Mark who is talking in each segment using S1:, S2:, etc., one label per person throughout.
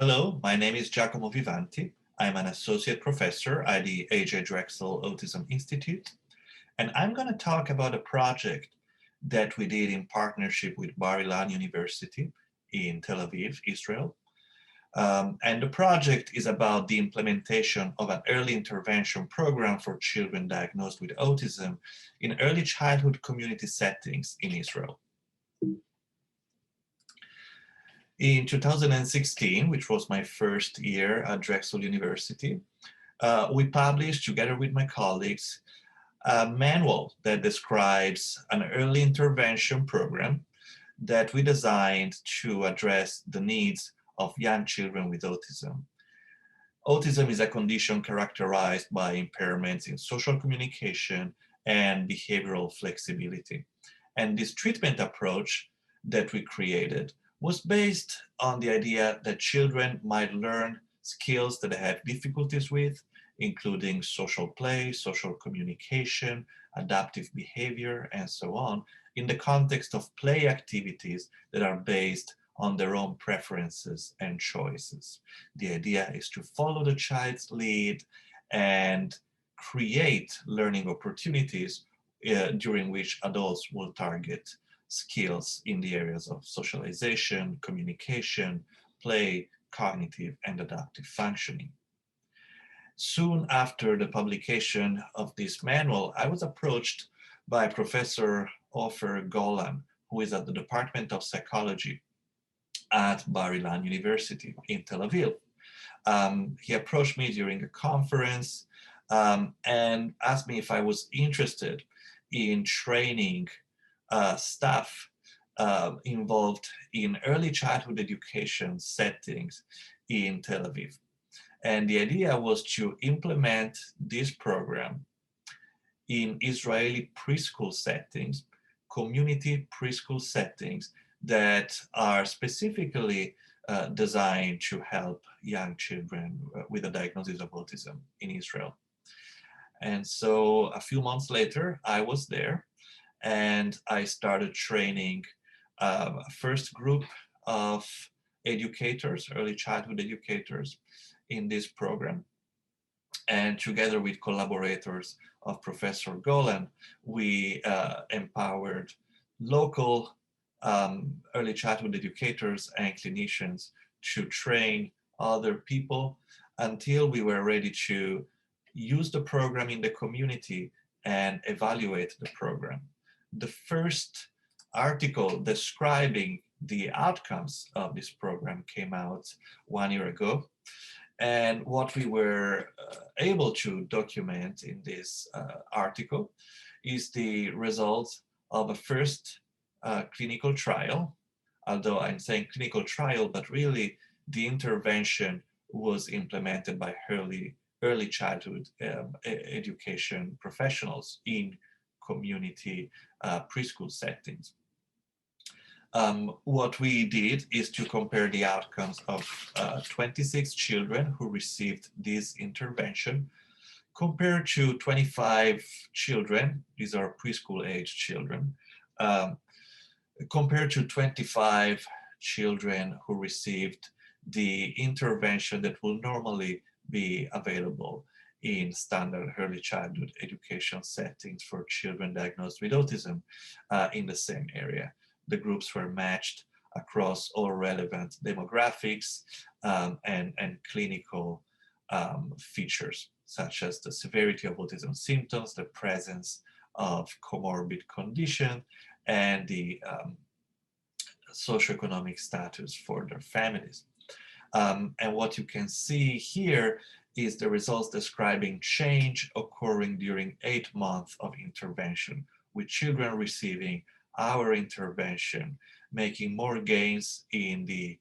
S1: Hello, my name is Giacomo Vivanti. I'm an associate professor at the AJ Drexel Autism Institute, and I'm going to talk about a project that we did in partnership with Bar Ilan University in Tel Aviv, Israel. And the project is about the implementation of an early intervention program for children diagnosed with autism in early childhood community settings in Israel. In 2016, which was my first year at Drexel University, we published, together with my colleagues, a manual that describes an early intervention program that we designed to address the needs of young children with autism. Autism is a condition characterized by impairments in social communication and behavioral flexibility. And this treatment approach that we created was based on the idea that children might learn skills that they have difficulties with, including social play, social communication, adaptive behavior, and so on, in the context of play activities that are based on their own preferences and choices. The idea is to follow the child's lead and create learning opportunities during which adults will target skills in the areas of socialization, communication, play, cognitive, and adaptive functioning. Soon after the publication of this manual, I was approached by Professor Ofer Golan, who is at the Department of Psychology at Bar Ilan University in Tel Aviv. He approached me during a conference and asked me if I was interested in training staff involved in early childhood education settings in Tel Aviv. And the idea was to implement this program in Israeli preschool settings, community preschool settings that are specifically designed to help young children with a diagnosis of autism in Israel. And so a few months later, I was there and I started training a first group of educators, early childhood educators in this program. And together with collaborators of Professor Golan, we empowered local early childhood educators and clinicians to train other people until we were ready to use the program in the community and evaluate the program. The first article describing the outcomes of this program came out 1 year ago. And what we were able to document in this article is the results of a first clinical trial, although I'm saying clinical trial, but really the intervention was implemented by early childhood education professionals in community preschool settings. What we did is to compare the outcomes of 26 children who received this intervention compared to 25 children, these are preschool age children, compared to 25 children who received the intervention that will normally be available in standard early childhood education settings for children diagnosed with autism in the same area. The groups were matched across all relevant demographics and clinical features, such as the severity of autism symptoms, the presence of comorbid condition, and the socioeconomic status for their families. And what you can see here is the results describing change occurring during 8 months of intervention, with children receiving our intervention, making more gains in the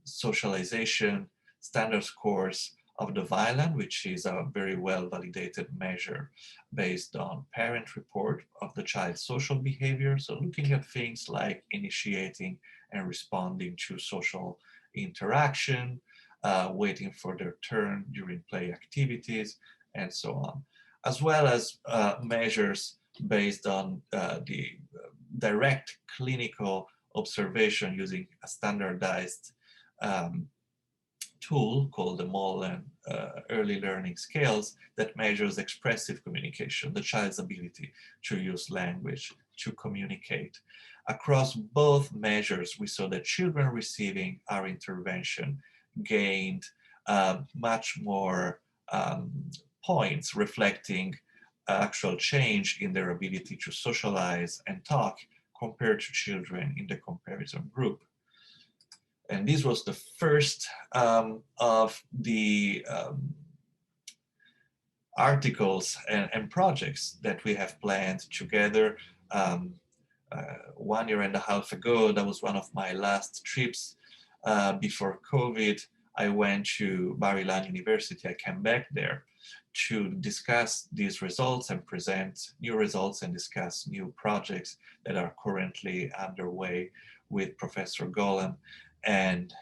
S1: socialization standard scores of the Vineland, which is a very well validated measure based on parent report of the child's social behavior. So looking at things like initiating and responding to social interaction, waiting for their turn during play activities, and so on, as well as measures based on the direct clinical observation using a standardized tool called the Mullen Early Learning Scales that measures expressive communication, the child's ability to use language, to communicate. Across both measures, we saw that children receiving our intervention gained much more points reflecting actual change in their ability to socialize and talk compared to children in the comparison group. And this was the first of the articles and projects that we have planned together. 1.5 years ago, that was one of my last trips before COVID. I went to Bar-Ilan University. I came back there to discuss these results and present new results and discuss new projects that are currently underway with Professor Golem and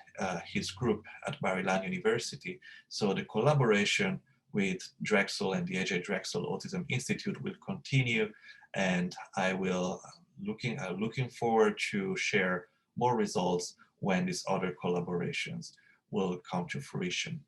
S1: his group at Bar-Ilan University. So the collaboration with Drexel and the AJ Drexel Autism Institute will continue, and I will looking forward to share more results when these other collaborations will come to fruition.